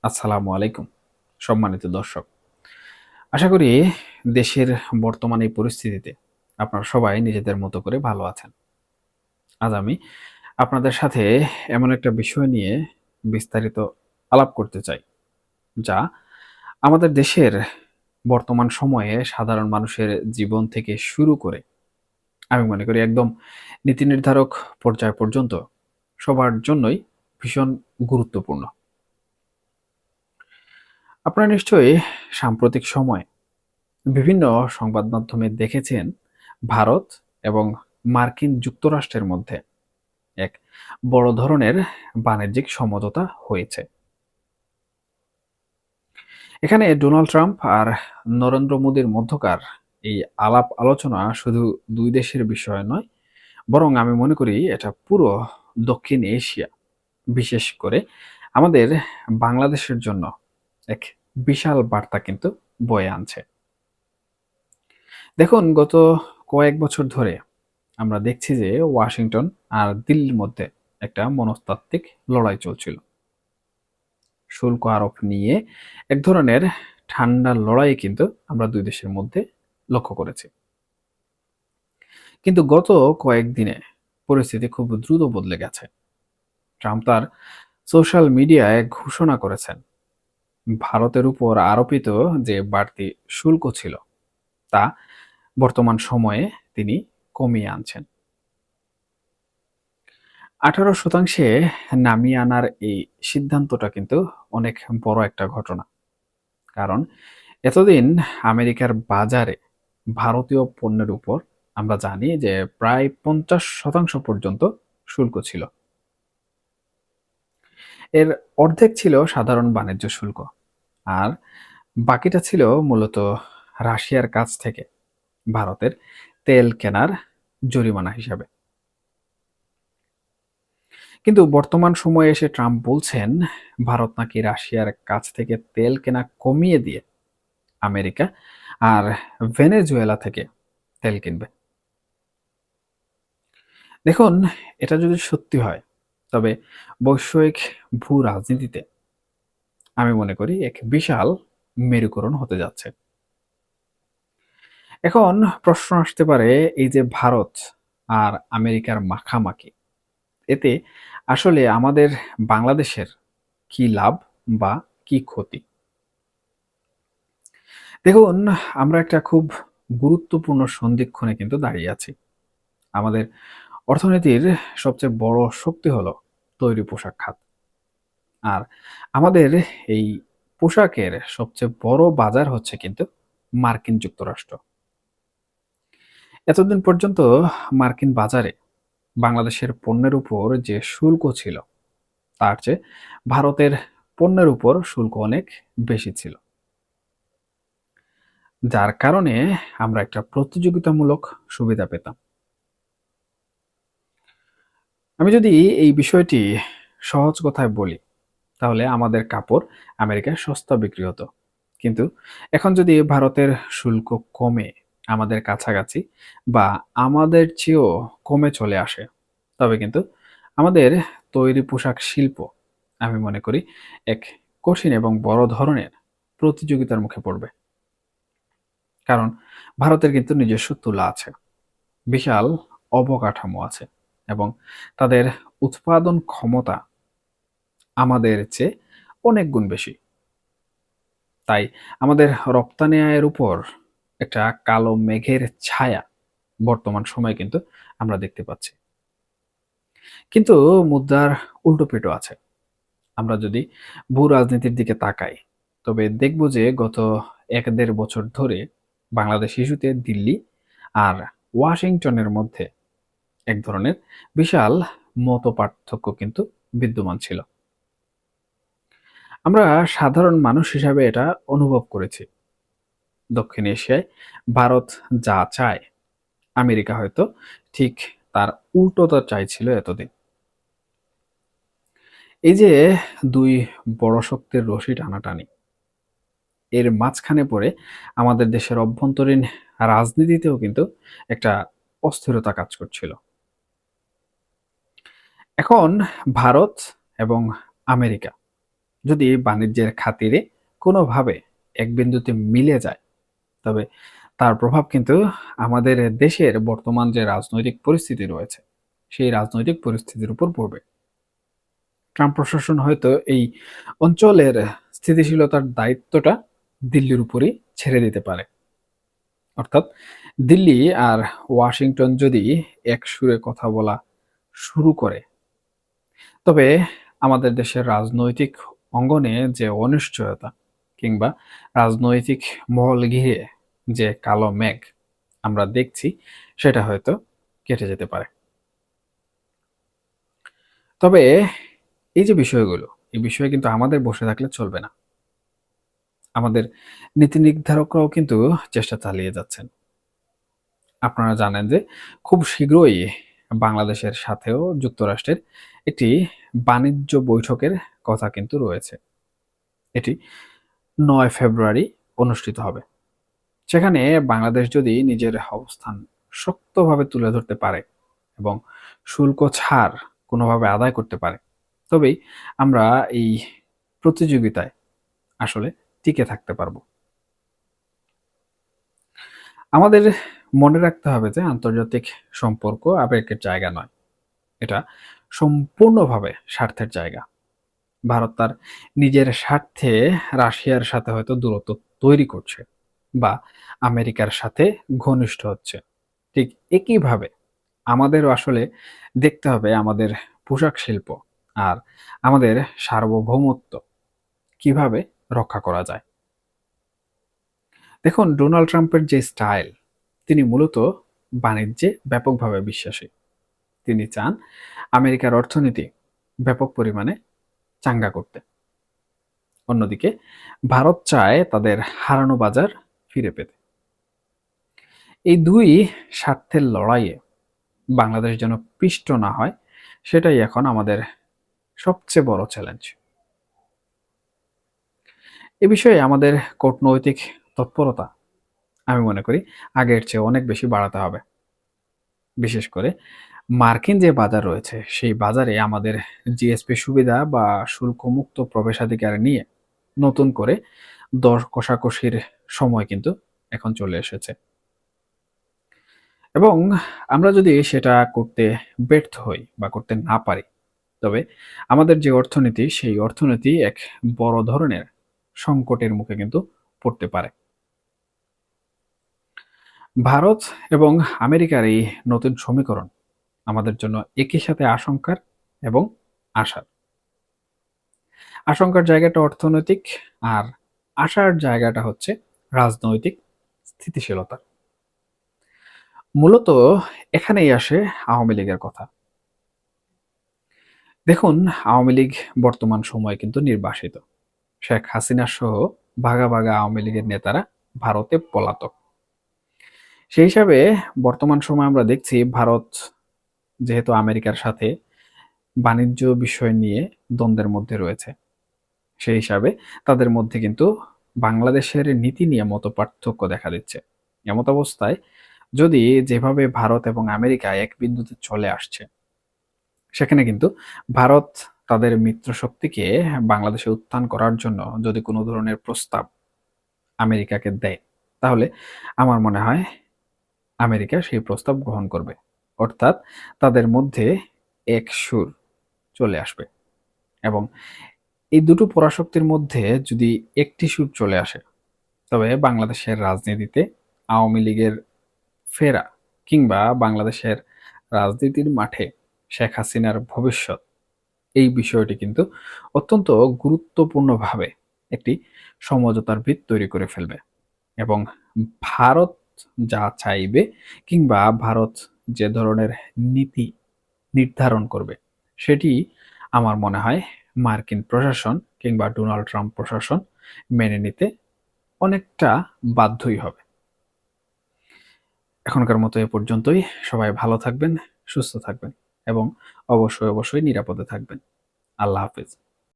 আসসালামু আলাইকুম সম্মানিত দর্শক। আশা করি দেশের বর্তমান এই পরিস্থিতিতে আপনারা সবাই নিজেদের মতো করে ভালো আছেন। আজ আমি আপনাদের সাথে এমন একটা বিষয় নিয়ে বিস্তারিত আলাপ করতে চাই, যা আমাদের দেশের বর্তমান সময়ে সাধারণ মানুষের জীবন থেকে শুরু করে আমি মনে করি একদম নীতি নির্ধারক পর্যায় পর্যন্ত সবার জন্যই ভীষণ গুরুত্বপূর্ণ। আপনারা নিশ্চয়ই সাম্প্রতিক সময়ে বিভিন্ন সংবাদ মাধ্যমে দেখেছেন ভারত এবং মার্কিন যুক্তরাষ্ট্রের মধ্যে এক বড় ধরনের বাণিজ্যিক সমঝোতা হয়েছে। এখানে ডোনাল্ড ট্রাম্প আর নরেন্দ্র মোদীর মধ্যকার এই আলাপ আলোচনা শুধু দুই দেশের বিষয় নয়, বরং আমি মনে করি এটা পুরো দক্ষিণ এশিয়া, বিশেষ করে আমাদের বাংলাদেশের জন্য এক বিশাল বার্তা কিন্তু বয়ে আনছে। দেখুন, গত কয়েক বছর ধরে আমরা দেখছি যে ওয়াশিংটন আর দিল্লির মধ্যে একটা মনস্তাত্ত্বিক লড়াই চলছিল শুল্ক আরোপ নিয়ে। এক ধরনের ঠান্ডা লড়াই কিন্তু আমরা দুই দেশের মধ্যে লক্ষ্য করেছি। কিন্তু গত কয়েকদিনে পরিস্থিতি খুব দ্রুত বদলে গেছে। ট্রাম্প তার সোশ্যাল মিডিয়ায় ঘোষণা করেছেন ভারতের উপর আরোপিত যে বাড়তি শুল্ক ছিল তা বর্তমান সময়ে তিনি কমিয়ে আনছেন। 18% নামিয়ে আনার এই সিদ্ধান্তটা কিন্তু অনেক বড় একটা ঘটনা। কারণ এতদিন আমেরিকার বাজারে ভারতীয় পণ্যের উপর আমরা জানি যে প্রায় 50% পর্যন্ত শুল্ক ছিল। এর অর্ধেক ছিল সাধারণ বাণিজ্য শুল্ক, আর বাকিটা ছিল মূলত রাশিয়ার কাছ থেকে ভারতের তেল কেনার জরিমানা হিসাবে। কিন্তু বর্তমান সময়ে এসে ট্রাম্প বলছেন ভারত নাকি রাশিয়ার কাছ থেকে তেল কেনা কমিয়ে দিয়ে আমেরিকা আর ভেনেজুয়েলা থেকে তেল কিনবে। দেখুন, এটা যদি সত্যি হয় তবে বৈশ্বিক ভূ রাজনীতিতে আমি মনে করি এক বিশাল মেরুকরণ হতে যাচ্ছে। এখন প্রশ্ন আসতে পারে, এই যে ভারত আর আমেরিকার মাখামাখি, এতে আসলে আমাদের বাংলাদেশের কি লাভ বা কি ক্ষতি? দেখুন, আমরা একটা খুব গুরুত্বপূর্ণ সন্ধিক্ষণে কিন্তু দাঁড়িয়ে আছি। আমাদের অর্থনীতির সবচেয়ে বড় শক্তি হলো তৈরি পোশাক খাত। আর আমাদের এই পোশাকের সবচেয়ে বড় বাজার হচ্ছে কিন্তু মার্কিন যুক্তরাষ্ট্র। এতদিন পর্যন্ত মার্কিন বাজারে বাংলাদেশের পণ্যের উপর যে শুল্ক ছিল তার চেয়ে ভারতের পণ্যের উপর শুল্ক অনেক বেশি ছিল। যার কারণে আমরা একটা প্রতিযোগিতামূলক সুবিধা পেতাম। আমি যদি এই বিষয়টি সহজ কথায় বলি, তাহলে আমাদের কাপড় আমেরিকায় সস্তা বিক্রি হতো। কিন্তু এখন যদি ভারতের শুল্ক কমে আমাদের কাছাকাছি বা আমাদের চেয়েও কমে চলে আসে, তবে কিন্তু আমাদের তৈরি পোশাক শিল্প আমি মনে করি এক কঠিন এবং বড় ধরনের প্রতিযোগিতার মুখে পড়বে। কারণ ভারতের কিন্তু নিজস্ব তুলা আছে, বিশাল অবকাঠামো আছে, এবং তাদের উৎপাদন ক্ষমতা আমাদের চেয়ে অনেক গুণ বেশি। তাই আমাদের রপ্তানি আয়ের উপর একটা কালো মেঘের ছায়া বর্তমান সময়ে কিন্তু আমরা দেখতে পাচ্ছি। কিন্তু মুদ্রার উল্টোপিঠও আছে। আমরা যদি ভূ রাজনীতির দিকে তাকাই, তবে দেখব যে গত ১-১.৫ বছর ধরে বাংলাদেশ ইস্যুতে দিল্লি আর ওয়াশিংটনের মধ্যে এক ধরনের বিশাল মতপার্থক্য কিন্তু বিদ্যমান ছিল। আমরা সাধারণ মানুষ হিসাবে এটা অনুভব করেছি। দক্ষিণ এশিয়ায় ভারত যা চায়, আমেরিকা হয়তো ঠিক তার উল্টোটা চাইছিল এতদিন। এই যে দুই বড় শক্তির রশি টানাটানি, এর মাঝখানে পড়ে আমাদের দেশের অভ্যন্তরীণ রাজনীতিতেও কিন্তু একটা অস্থিরতা কাজ করছিল। এখন ভারত এবং আমেরিকা যদি বাণিজ্যের খাতিরে কোনোভাবে এক বিন্দুতে মিলে যায়, তবে তার প্রভাব কিন্তু আমাদের দেশের বর্তমান যে রাজনৈতিক পরিস্থিতি রয়েছে, সেই রাজনৈতিক পরিস্থিতির উপর পড়বে। ট্রাম্প প্রশাসন হয়তো এই অঞ্চলের স্থিতিশীলতার দায়িত্বটা দিল্লির উপরই ছেড়ে দিতে পারে। অর্থাৎ দিল্লি আর ওয়াশিংটন যদি এক সুরে কথা বলা শুরু করে, তবে আমাদের দেশের রাজনৈতিক অঙ্গনে যে অনিশ্চয়তা কিংবা রাজনৈতিক মহল ঘিরে যে কালো মেঘ আমরা দেখছি, সেটা হয়তো কেটে যেতে পারে। তবে এই যে বিষয়গুলো, এই বিষয়ে কিন্তু আমাদের বসে থাকলে চলবে না। আমাদের নীতি নির্ধারকরাও কিন্তু চেষ্টা চালিয়ে যাচ্ছেন। আপনারা জানেন যে খুব শীঘ্রই বাংলাদেশের সাথেও যুক্তরাষ্ট্রের একটি বাণিজ্য বৈঠকের কথা কিন্তু রয়েছে। এটি ৯ ফেব্রুয়ারি অনুষ্ঠিত হবে। সেখানে বাংলাদেশ যদি নিজের অবস্থান শক্তভাবে তুলে ধরতে পারে এবং শুল্ক ছাড় কোনোভাবে আদায় করতে পারে, তবেই আমরা এই প্রতিযোগিতায় আসলে টিকে থাকতে পারবো। আমাদের মনে রাখতে হবে যে আন্তর্জাতিক সম্পর্ক আবেগের জায়গা নয়, এটা সম্পূর্ণভাবে স্বার্থের জায়গা। ভারত তার নিজের স্বার্থে রাশিয়ার সাথে হয়তো দূরত্ব তৈরি করছে বা আমেরিকার সাথে ঘনিষ্ঠ হচ্ছে। ঠিক একইভাবে আমাদেরও আসলে দেখতে হবে আমাদের পোশাক শিল্প আর আমাদের সার্বভৌমত্ব কিভাবে রক্ষা করা যায়। দেখুন, ডোনাল্ড ট্রাম্পের যে স্টাইল, তিনি মূলত বাণিজ্যে ব্যাপকভাবে বিশ্বাসী। তিনি চান আমেরিকার অর্থনীতি ব্যাপক পরিমাণে চাঙ্গা করতে। অন্যদিকে ভারত চায় তাদের হারানো বাজার ফিরে পেতে। এই দুই স্বার্থের লড়াইয়ে বাংলাদেশ যেন পিষ্ট না হয়, সেটাই এখন আমাদের সবচেয়ে বড় চ্যালেঞ্জ। এ বিষয়ে আমাদের কূটনৈতিক তৎপরতা আমি মনে করি আগের চেয়ে অনেক বেশি বাড়াতে হবে। বিশেষ করে মার্কিন যে বাজার রয়েছে, সেই বাজারে আমাদের জিএসপি সুবিধা বা শুল্কমুক্ত প্রবেশাধিকার নিয়ে নতুন করে দর কষাকষির সময় কিন্তু এখন চলে এসেছে। এবং আমরা যদি সেটা করতে ব্যর্থ হই বা করতে না পারি, তবে আমাদের যে অর্থনীতি, সেই অর্থনীতি এক বড় ধরনের সংকটের মুখে কিন্তু পড়তে পারে। ভারত এবং আমেরিকার এই নতুন সমীকরণ আমাদের জন্য একই সাথে আশঙ্কার এবং আশার। আশঙ্কার জায়গাটা অর্থনৈতিক, আর আশার জায়গাটা হচ্ছে রাজনৈতিক স্থিতিশীলতা। মূলত এখানেই আসে আওয়ামী লীগের কথা। দেখুন, আওয়ামী লীগ বর্তমান সময়ে কিন্তু নির্বাসিত। শেখ হাসিনা সহ ভাগা ভাগা আওয়ামী লীগের নেতারা ভারতে পলাতক। সেই হিসাবে বর্তমান সময়ে আমরা দেখছি ভারত যেহেতু আমেরিকার সাথে বাণিজ্য বিষয় নিয়ে দ্বন্দ্বের মধ্যে রয়েছে, সেই হিসাবে তাদের মধ্যে কিন্তু বাংলাদেশের নীতি নিয়ে মতপার্থক্য দেখা দিচ্ছে। এমত অবস্থায় যদি যেভাবে ভারত এবং আমেরিকা এক বিন্দুতে চলে আসছে, সেখানে কিন্তু ভারত তাদের মিত্রশক্তিকে বাংলাদেশে উত্থান করার জন্য যদি কোনো ধরনের প্রস্তাব আমেরিকাকে দেয়, তাহলে আমার মনে হয় আমেরিকা সেই প্রস্তাব গ্রহণ করবে। অর্থাৎ তাদের মধ্যে এক সুর চলে আসবে এবং এই দুটো পরাশক্তির মধ্যে যদি একটি সুর চলে আসে, তবে বাংলাদেশের রাজনীতিতে আওয়ামী লীগের ফেরা কিংবা বাংলাদেশের রাজনীতির মাঠে শেখ হাসিনার ভবিষ্যৎ, এই বিষয়টি কিন্তু অত্যন্ত গুরুত্বপূর্ণভাবে একটি সমঝোতার ভিত তৈরি করে ফেলবে। এবং ভারত যা চাইবে কিংবা ভারত যে ধরনের নীতি নির্ধারণ করবে, সেটি আমার মনে হয় মার্কিন প্রশাসন কিংবা ডোনাল্ড ট্রাম্প প্রশাসন মেনে নিতে অনেকটা বাধ্যই হবে। এখনকার মতো এ পর্যন্তই। সবাই ভালো থাকবেন, সুস্থ থাকবেন এবং অবশ্যই নিরাপদে থাকবেন। আল্লাহ হাফেজ।